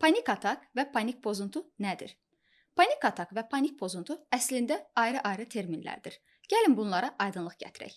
Panik atak və panik pozuntu nədir? Panik atak və panik pozuntu əslində ayrı-ayrı terminlərdir. Gəlin bunlara aydınlıq gətirək.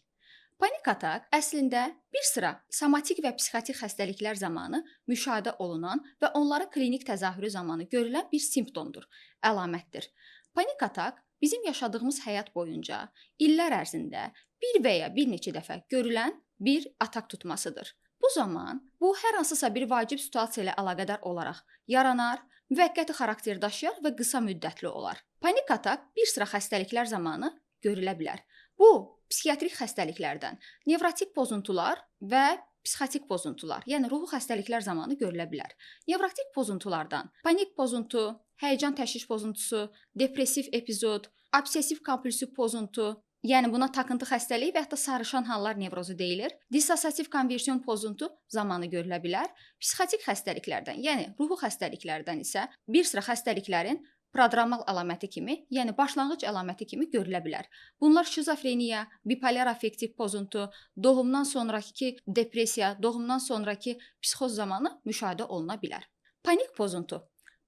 Panik atak əslində bir sıra somatik və psixotik xəstəliklər zamanı müşahidə olunan və onların klinik təzahürü zamanı görülən bir simptomdur, əlamətdir. Panik atak bizim yaşadığımız həyat boyunca illər ərzində bir və ya bir neçə dəfə görülən bir atak tutmasıdır. Bu zaman bu hər hansısa bir vacib situasiya ilə əlaqədar olaraq yaranar, müvəqqəti xarakter daşıyar və qısa müddətli olar. Panik atak bir sıra xəstəliklər zamanı görülə bilər. Bu psixiatrik xəstəliklərdən nevrotik pozuntular və psixotik pozuntular, yəni ruhi xəstəliklər zamanı görülə bilər. Nevrotik pozuntulardan panik pozuntu, həyəcan təşviş pozuntusu, depressiv epizod, obsessiv-kompulsiv pozuntu, yəni buna takıntı xəstəliyi və hətta sarışan hallar nevrozu deyilir. Dissosiativ konversiyon pozuntu zamanı görülə bilər. Psixotik xəstəliklərdən, yəni ruhi xəstəliklərdən isə bir sıra xəstəliklərin prodromal əlaməti kimi, yəni başlanğıc əlaməti kimi görülə bilər. Bunlar şizofreniya, bipolar affektiv pozuntu, doğumdan sonrakı depressiya, doğumdan sonrakı psixoz zamanı müşahidə oluna bilər. Panik pozuntu.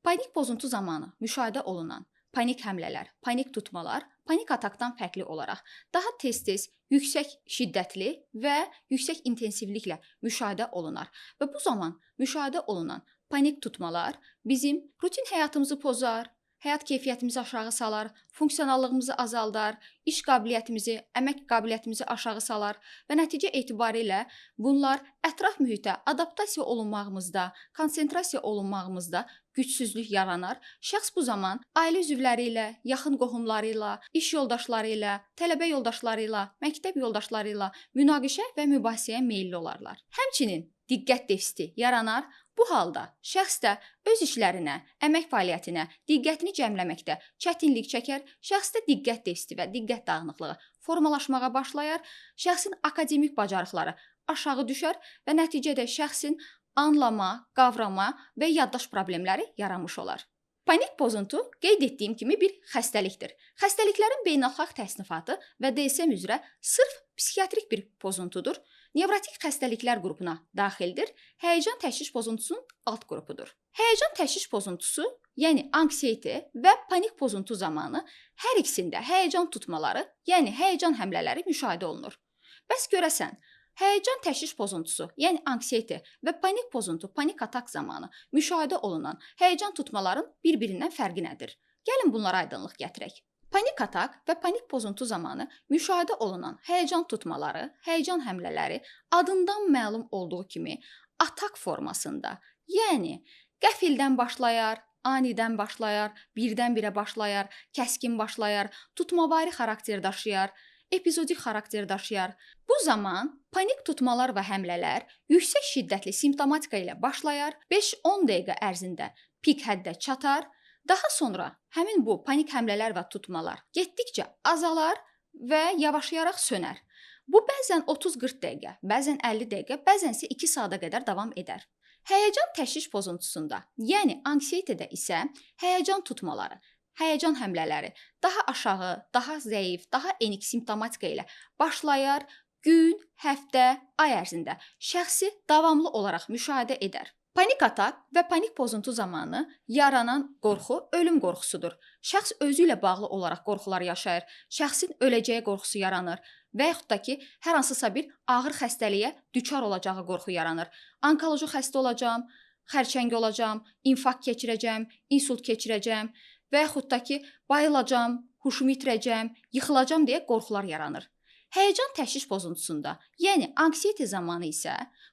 Panik pozuntu zamanı müşahidə olunan panik həmlələr, panik tutmalar panik atakdan fərqli olaraq daha tez-tez, yüksək şiddətli və yüksək intensivliklə müşahidə olunar və bu zaman müşahidə olunan panik tutmalar bizim rutin həyatımızı pozar, həyat keyfiyyətimizi aşağı salar, funksionallığımızı azaldar, iş qabiliyyətimizi, əmək qabiliyyətimizi aşağı salar və nəticə etibarilə bunlar ətraf mühitə adaptasiya olunmağımızda, konsentrasiya olunmağımızda gücsüzlük yaranar. Şəxs bu zaman ailə üzvləri ilə, yaxın qohumları ilə, iş yoldaşları ilə, tələbə yoldaşları ilə, məktəb yoldaşları ilə münaqişə və mübahisəyə meylli olarlar. Həmçinin diqqət defisiti yaranar. Bu halda şəxs də öz işlərinə, əmək fəaliyyətinə diqqətini cəmləməkdə çətinlik çəkər, şəxsdə diqqət defisiti və diqqət dağınıqlığı formalaşmağa başlayar, şəxsin akademik bacarıqları aşağı düşər və nəticədə şəxsin anlama, qavrama və yaddaş problemləri yaranmış olar. Panik pozuntu qeyd etdiyim kimi bir xəstəlikdir. Xəstəliklərin beynəlxalq təsnifatı və DSM üzrə sırf psixiatrik bir pozuntudur. Nevrotik xəstəliklər qrupuna daxildir. Həyəcan təşviş pozuntusunun alt qrupudur. Həyəcan təşviş pozuntusu, yəni anksiyete və panik pozuntu zamanı hər ikisində həyəcan tutmaları, yəni həyəcan həmlələri müşahidə olunur. Bəs görəsən, həyəcan təşviş pozuntusu, yəni anksiyete və panik pozuntu, panik atak zamanı müşahidə olunan həyəcan tutmaların bir-birindən fərqi nədir? Gəlin bunlara aydınlıq gətirək. Panik atak və panik pozuntu zamanı müşahidə olunan həyəcan tutmaları, həyəcan həmlələri adından məlum olduğu kimi atak formasında, yəni qəfildən başlayar, anidən başlayar, birdən-birə başlayar, kəskin başlayar, tutmavari xarakter daşıyar, epizodik xarakter daşıyar. Bu zaman panik tutmalar və həmlələr yüksək şiddətli simptomatika ilə başlayar, 5-10 dəqiqə ərzində pik həddə çatar. Daha sonra həmin bu panik həmlələr və tutmalar getdikcə azalar və yavaşlayaraq sönər. Bu bəzən 30-40 dəqiqə, bəzən 50 dəqiqə, bəzən isə 2 saata qədər davam edər. Həyəcan təşviş pozuntusunda, yəni anksiyetədə isə həyəcan tutmaları, həyəcan həmlələri daha aşağı, daha zəif, daha enik simptomatika ilə başlayar, gün, həftə, ay ərzində şəxsi davamlı olaraq müşahidə edər. Panik atak və panik pozuntu zamanı yaranan qorxu ölüm qorxusudur. Şəxs özü ilə bağlı olaraq qorxular yaşayır. Şəxsin öləcəyi qorxusu yaranır və yaxud da ki, hər hansısa bir ağır xəstəliyə düçar olacağı qorxu yaranır. Onkoloji xəstə olacağam, xərçəng olacağam, infarkt keçirəcəm, insult keçirəcəm və yaxud da ki, bayılacağam, huşumu itirəcəm, yıxılacağam deyə qorxular yaranır. Həyəcan təşviş pozuntusunda, yəni anksiyete zamanı isə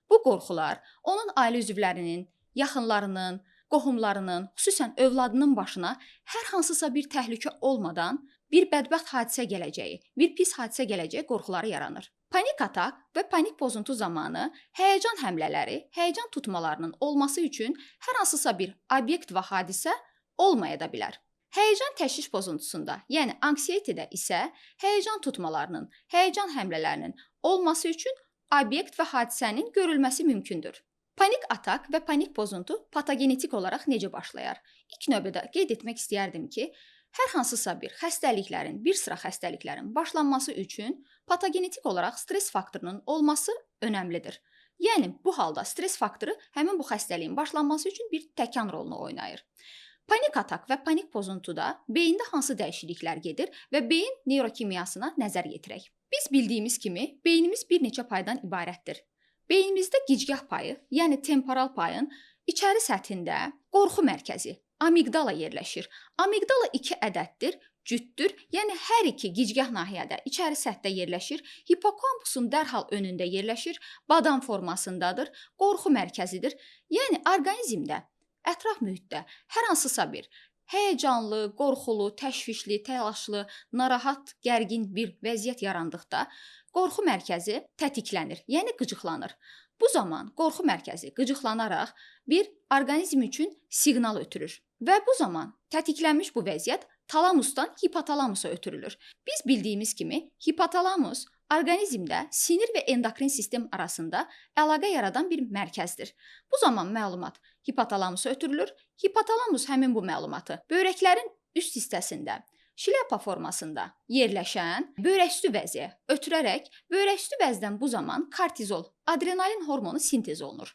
bu qorxular onun ailə üzvlərinin, yaxınlarının, qohumlarının, xüsusən övladının başına hər hansısa bir təhlükə olmadan bir bədbəxt hadisə gələcəyi, bir pis hadisə gələcəyi qorxuları yaranır. Panik atak və panik pozuntu zamanı həyəcan həmlələri, həyəcan tutmalarının olması üçün hər hansısa bir obyekt və hadisə olmaya da bilər. Həyəcan təşviş pozuntusunda, yəni anksiyetedə isə həyəcan tutmalarının, həyəcan həmlələrinin olması üçün obyekt və hadisənin görülməsi mümkündür. Panik atak və panik pozuntu patogenetik olaraq necə başlayar? İlk növbədə qeyd etmək istəyərdim ki, hər hansısa bir xəstəliklərin, bir sıra xəstəliklərin başlanması üçün patogenetik olaraq stres faktorunun olması önəmlidir. Yəni bu halda stress faktoru həmin bu xəstəliyin başlanması üçün bir təkan rolunu oynayır. Panik atak və panik pozuntuda beyində hansı dəyişikliklər gedir və beyin neyrokimyasına nəzər yetirək. Biz bildiyimiz kimi beynimiz bir neçə paydan ibarətdir. Beynimizdə gicgah payı, yəni temporal payın içəri səthində qorxu mərkəzi, amigdala yerləşir. Amigdala 2 ədəddir, cütdür, yəni hər iki gicgah nahiyədə içəri səthdə yerləşir, hipokampusun dərhal önündə yerləşir, badam formasındadır, qorxu mərkəzidir. Yəni orqanizmdə, ətraf mühitdə hər hansısa bir həyəcanlı, qorxulu, təşvişli, təlaşlı, narahat, gərgin bir vəziyyət yarandıqda qorxu mərkəzi tətiklənir, yəni qıcıqlanır. Bu zaman qorxu mərkəzi qıcıqlanaraq bir orqanizm üçün siqnal ötürür və bu zaman tətiklənmiş bu vəziyyət talamusdan hipotalamusa ötürülür. Biz bildiyimiz kimi hipotalamus orqanizmdə sinir və endokrin sistem arasında əlaqə yaradan bir mərkəzdir. Bu zaman məlumat hipotalamusa ötürülür. Hipotalamus həmin bu məlumatı böyrəklərin üst hissəsində şlyapa formasında yerləşən böyrəküstü vəziyə ötürərək böyrəküstü vəzdən bu zaman kortizol, adrenalin hormonu sintez olunur.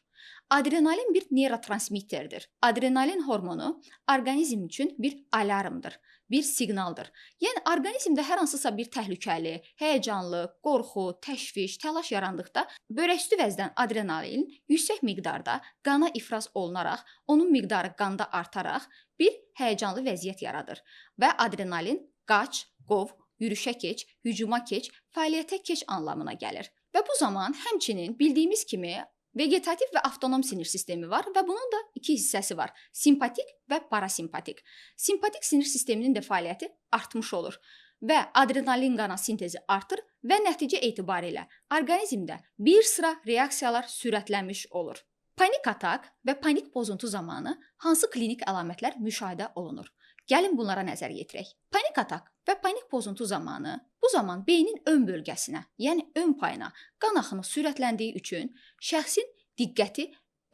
Adrenalin bir neyrotransmitterdir. Adrenalin hormonu orqanizm üçün bir alarmdır, bir siqnaldır. Yəni orqanizmdə hər hansısa bir təhlükəli, həyəcanlı, qorxu, təşviş, təlaş yarandıqda böyrəküstü vəzdən adrenalin yüksək miqdarda qana ifraz olunaraq, onun miqdarı qanda artaraq bir həyəcanlı vəziyyət yaradır və adrenalin qaç, qov, yürüşə keç, hücuma keç, fəaliyyətə keç anlamına gəlir. Və bu zaman həmçinin bildiyimiz kimi vegetativ və avtonom sinir sistemi var və bunun da 2 hissəsi var: simpatik və parasimpatik. Simpatik sinir sisteminin də fəaliyyəti artmış olur və adrenalin qana sintezi artır və nəticə etibarilə orqanizmdə bir sıra reaksiyalar sürətlənmiş olur. Panik atak və panik pozuntu zamanı hansı klinik əlamətlər müşahidə olunur? Gəlin bunlara nəzər yetirək. Panik atak və panik pozuntu zamanı bu zaman beynin ön bölgəsinə, yəni ön payına qan axını sürətləndiyi üçün şəxsin diqqəti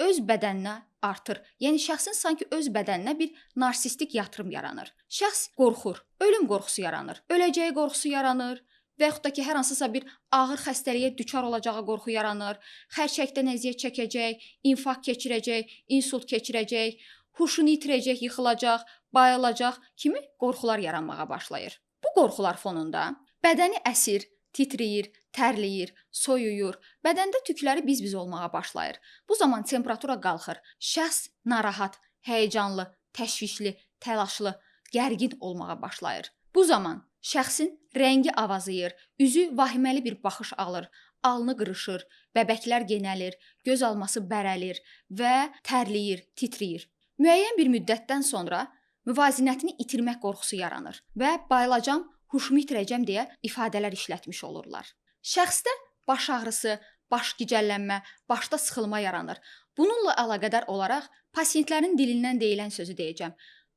öz bədəninə artır. Yəni şəxsin sanki öz bədəninə bir narsistik yatırım yaranır. Şəxs qorxur, ölüm qorxusu yaranır, öləcəyi qorxusu yaranır və yaxud da ki, hər hansısa bir ağır xəstəliyə düçar olacağı qorxu yaranır, xərçəkdən əziyyət çəkəcək, infarkt keçirəcək, insult keçirəcək, huşunu itirəcək, yıxılacaq, bayılacaq kimi qorxular yaranmağa başlayır. Bu qorxular fonunda bədəni əsir, titrəyir, tərləyir, soyuyur, bədəndə tükləri biz-biz olmağa başlayır. Bu zaman temperatura qalxır, şəxs narahat, həyəcanlı, təşvişli, təlaşlı, gərgin olmağa başlayır. Bu zaman şəxsin rəngi avazıyır, üzü vahiməli bir baxış alır, alnı qırışır, bəbəklər genəlir, göz alması bərəlir və tərləyir, titrəyir. Müəyyən bir müddətdən sonra müvazinətini itirmək qorxusu yaranır və bayılacam, huşumu itirəcəm deyə ifadələr işlətmiş olurlar. Şəxsdə baş ağrısı, baş gicəllənmə, başda sıxılma yaranır. Bununla əlaqədar olaraq pasiyentlərin dilindən deyilən sözü deyəcəm.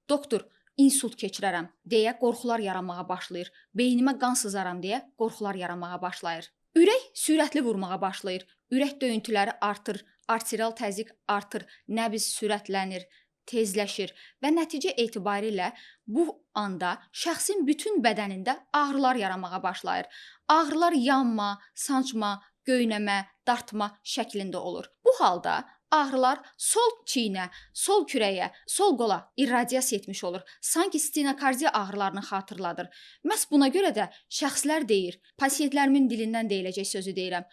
Doktor, insult keçirərəm deyə qorxular yaranmağa başlayır. Beynimə qan sızaram deyə qorxular yaranmağa başlayır. Ürək sürətli vurmağa başlayır. Ürək döyüntüləri artır, arterial təzyiq artır, nəbz sürətlənir, tezləşir və nəticə etibarilə bu anda şəxsin bütün bədənində ağrılar yaranmağa başlayır. Ağrılar yanma, sancma, göynəmə, dartma şəklində olur. Bu halda ağrılar sol çiynə, sol kürəyə, sol qola irradiasiya etmiş olur. Sanki stenokardiya ağrılarını xatırladır. Məhz buna görə də şəxslər deyir, pasiyentlərimin dilindən deyiləcək sözü deyirəm.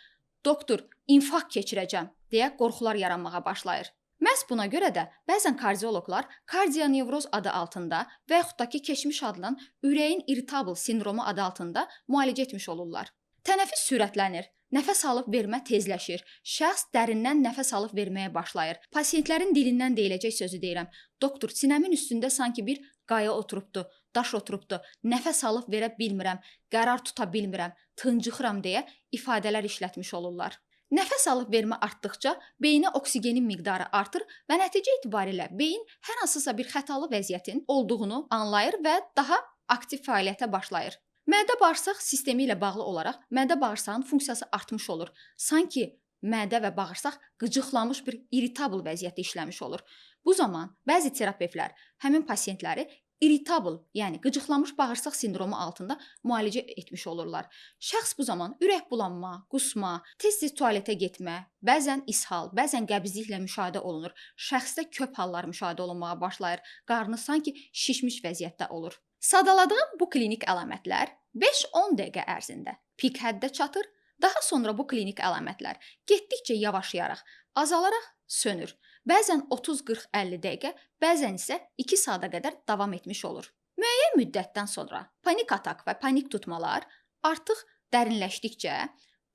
Doktor, infarkt keçirəcəm deyə qorxular yaranmağa başlayır. Məhz buna görə də bəzən kardioloqlar kardionevroz adı altında və yaxud da ki, keçmiş adlanan ürəyin irritable sindromu adı altında müalicə etmiş olurlar. Tənəffüs sürətlənir, nəfəs alıb vermə tezləşir, şəxs dərindən nəfəs alıb verməyə başlayır. Pasiyentlərin dilindən deyiləcək sözü deyirəm. Doktor, sinəmin üstündə sanki bir qaya oturubdu, daş oturubdu, nəfəs alıb verə bilmirəm, qərar tuta bilmirəm, tıncıxıram deyə ifadələr işlətmiş olurlar. Nəfəs alıb vermə artdıqca beyinə oksigenin miqdarı artır və nəticə etibarilə beyin hər hansısa bir xətalı vəziyyətin olduğunu anlayır və daha aktiv fəaliyyətə başlayır. Mədə-bağırsaq sistemi ilə bağlı olaraq mədə-bağırsağın funksiyası artmış olur. Sanki mədə və bağırsaq qıcıqlanmış bir irritable vəziyyətdə işləmiş olur. Bu zaman bəzi terapevtlər həmin pasiyentləri irritable, yəni qıcıqlanmış bağırsaq sindromu altında müalicə etmiş olurlar. Şəxs bu zaman ürək bulanma, qusma, tez-tez tualetə getmə, bəzən ishal, bəzən qəbizliklə müşahidə olunur. Şəxsdə köp hallar müşahidə olunmağa başlayır. Qarnı sanki şişmiş vəziyyətdə olur. Sadaladığım bu klinik əlamətlər 5-10 dəqiqə ərzində pik həddə çatır. Daha sonra bu klinik əlamətlər getdikcə yavaşlayaraq, azalaraq sönür. Bəzən 30-40-50 dəqiqə, bəzən isə 2 saata qədər davam etmiş olur. Müəyyən müddətdən sonra panik atak və panik tutmalar artıq dərinləşdikcə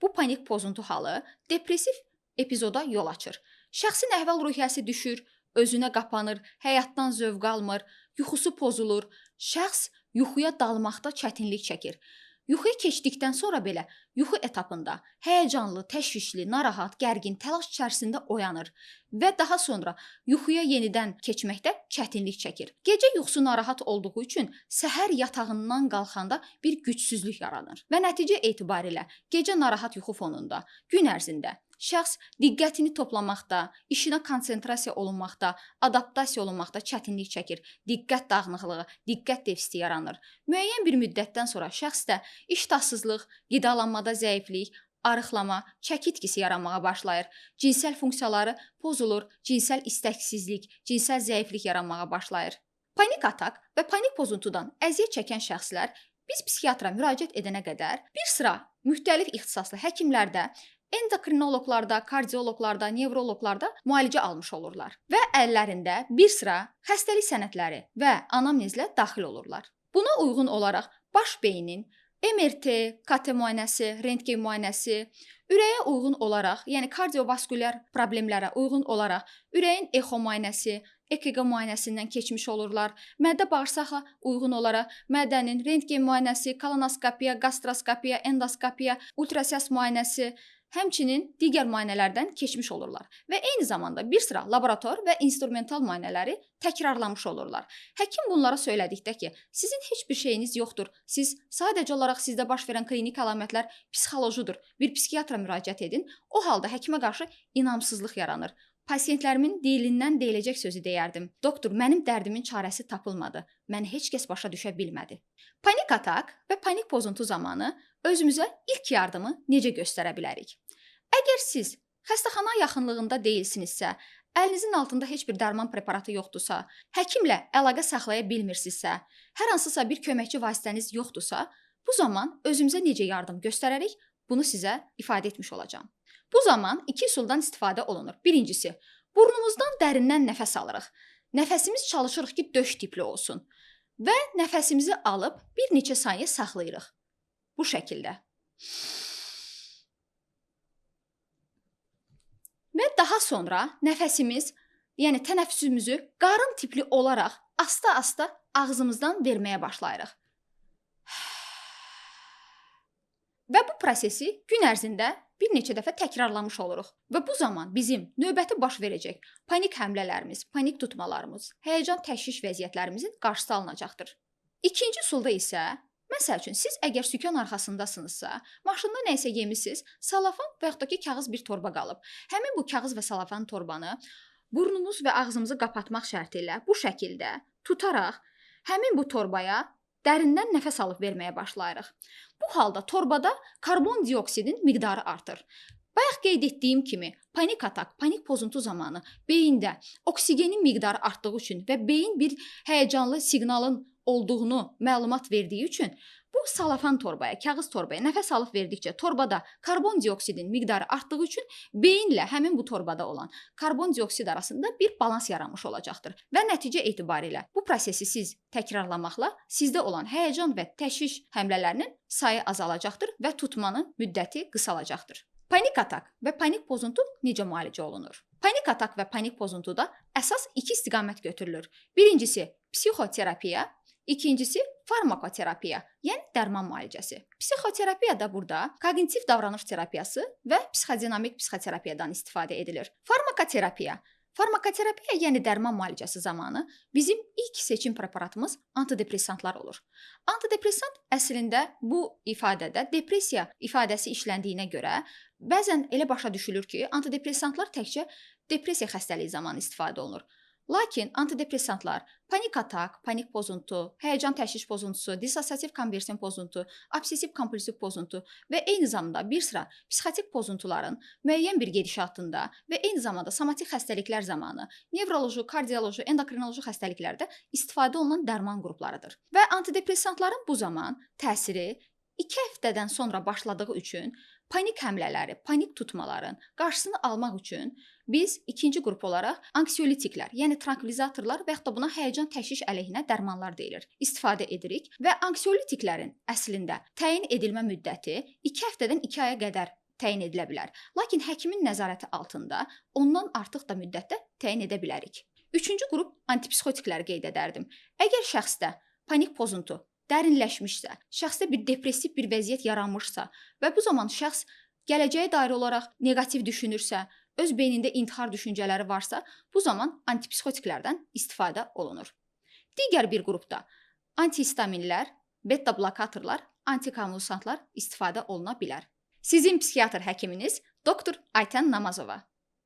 bu panik pozuntu halı depressiv epizoda yol açır. Şəxsin əhval-ruhiyyəsi düşür, özünə qapanır, həyatdan zövq almır, yuxusu pozulur. Şəxs yuxuya dalmaqda çətinlik çəkir. Yuxuya keçdikdən sonra belə yuxu etapında həyəcanlı, təşvişli, narahat, gərgin, təlaş içərisində oyanır və daha sonra yuxuya yenidən keçməkdə çətinlik çəkir. Gecə yuxusu narahat olduğu üçün səhər yatağından qalxanda bir gücsüzlük yaranır və nəticə etibarilə gecə narahat yuxu fonunda gün ərzində şəxs diqqətini toplamaqda, işinə konsentrasiya olunmaqda, adaptasiya olunmaqda çətinlik çəkir. Diqqət dağınıqlığı, diqqət defisiti yaranır. Müəyyən bir müddətdən sonra şəxsdə iştahsızlıq, qidalanmada zəiflik, arıqlama, çəki itkisi yaranmağa başlayır. Cinsəl funksiyaları pozulur, cinsəl istəksizlik, cinsəl zəiflik yaranmağa başlayır. Panik atak və panik pozuntudan əziyyət çəkən şəxslər biz psixiatra müraciət edənə qədər bir sıra müxtəlif ixtisaslı həkimlərdə, endokrinoloqlarda, kardioloqlarda, nevroloqlarda müalicə almış olurlar və əllərində bir sıra xəstəlik sənədləri və anamnezlə daxil olurlar. Buna uyğun olaraq baş beynin MRT, KT müayinəsi, rentgen müayinəsi, ürəyə uyğun olaraq, yəni kardiovaskulyar problemlərə uyğun olaraq ürəyin exo müayinəsi, EKG müayinəsindən keçmiş olurlar. Mədə bağırsaqla uyğun olaraq mədənin rentgen müayinəsi, kolonoskopiya, gastroskopiya, endoskopiya, ultrasəs müayinəsi, həmçinin digər müayinələrdən keçmiş olurlar və eyni zamanda bir sıra laborator və instrumental müayinələri təkrarlamış olurlar. Həkim bunlara söylədikdə ki, sizin heç bir şeyiniz yoxdur, siz sadəcə olaraq sizdə baş verən klinik əlamətlər psixolojidir, bir psixiatra müraciət edin, o halda həkimə qarşı inamsızlıq yaranır. Pasiyentlərimin dilindən deyiləcək sözü deyərdim. Doktor, mənim dərdimin çarəsi tapılmadı. Məni heç kəs başa düşə bilmədi. Panik atak və panik pozuntu zamanı özümüzə ilk yardımı necə göstərə bilərik? Əgər siz xəstəxana yaxınlığında deyilsinizsə, əlinizin altında heç bir dərman preparatı yoxdursa, həkimlə əlaqə saxlaya bilmirsinizsə, hər hansısa bir köməkçi vasitəniz yoxdursa, bu zaman özümüzə necə yardım göstərərik? Bunu sizə ifadə etmiş olacağam. Bu zaman iki üsuldan istifadə olunur. Birincisi, burnumuzdan dərindən nəfəs alırıq. Nəfəsimiz çalışırıq ki, döş tipli olsun və nəfəsimizi alıb bir neçə saniyə saxlayırıq. Bu şəkildə. Və daha sonra nəfəsimiz, yəni tənəffüsümüzü qarın tipli olaraq asta-asta ağzımızdan verməyə başlayırıq. Və bu prosesi gün ərzində bir neçə dəfə təkrarlamış oluruq. Və bu zaman bizim növbəti baş verəcək panik həmlələrimiz, panik tutmalarımız, həyəcan təşviş vəziyyətlərimizin qarşısı alınacaqdır. İkinci üsulda isə, məsəl üçün siz əgər sükan arxasındasınızsa, maşında nə isə yemisiniz, salafan və yaxud da ki, kağız bir torba qalıb. Həmin bu kağız və salafan torbanı burnumuz və ağzımızı qapatmaq şərti ilə bu şəkildə tutaraq həmin bu torbaya dərindən nəfəs alıb verməyə başlayırıq. Bu halda torbada karbon dioksidin miqdarı artır. Bayaq qeyd etdiyim kimi, panik atak, panik pozuntu zamanı beyində oksigenin miqdarı artdığı üçün və beyin bir həyəcanlı siqnalın olduğunu məlumat verdiyi üçün bu salafan torbaya, kağız torbaya nəfəs alıb verdikcə torbada karbon dioksidin miqdarı artdığı üçün beyinlə həmin bu torbada olan karbon dioksid arasında bir balans yaranmış olacaqdır və nəticə etibarilə bu prosesi siz təkrarlamaqla sizdə olan həyəcan və təşviş həmlələrinin sayı azalacaqdır və tutmanın müddəti qısalacaqdır. Panik atak və panik pozuntu necə müalicə olunur? Panik atak və panik pozuntuda əsas iki istiqamət götürülür. Birincisi psixoterapiya, İkincisi farmakoterapiya, yəni dərman müalicəsi. Psixoterapiya da burada koqnitiv davranış terapiyası və psixodinamik psixoterapiyadan istifadə edilir. Farmakoterapiya, yəni dərman müalicəsi zamanı bizim ilk seçim preparatımız antidepressantlar olur. Antidepressant əslində bu ifadədə depressiya ifadəsi işləndiyinə görə bəzən elə başa düşülür ki, antidepressantlar təkcə depressiya xəstəliyi zamanı istifadə olunur. Lakin antidepressantlar panik atak, panik pozuntu, həyəcan təşviş pozuntusu, dissosiativ konversiyon pozuntu, obsessiv kompulsiv pozuntu və eyni zamanda bir sıra psixotik pozuntuların müəyyən bir gedişatında və eyni zamanda somatik xəstəliklər zamanı nevroloji, kardioloji, endokrinoloji xəstəliklərdə istifadə olunan dərman qruplarıdır. Və antidepressantların bu zaman təsiri 2 həftədən sonra başladığı üçün panik həmlələri, panik tutmaların qarşısını almaq üçün biz ikinci qrup olaraq anksiolitiklər, yəni trankvilizatorlar və yaxud da buna həyəcan təşviş əleyhinə dərmanlar deyilir, istifadə edirik və anksiolitiklərin əslində təyin edilmə müddəti 2 həftədən 2 aya qədər təyin edilə bilər. Lakin həkimin nəzarəti altında ondan artıq da müddətdə təyin edə bilərik. Üçüncü qrup antipsixotikləri qeyd edərdim. Əgər şəxsdə panik pozuntu dərinləşmişsə, şəxsdə bir depressiv bir vəziyyət yaranmışsa və bu zaman şəxs gələcəyə dair olaraq neqativ düşünürsə, öz beynində intihar düşüncələri varsa, bu zaman antipsixotiklərdən istifadə olunur. Digər bir qrupda antihistaminlər, beta blokatorlar, antikonvulsantlar istifadə oluna bilər. Sizin psixiatr həkiminiz doktor Aytən Namazova.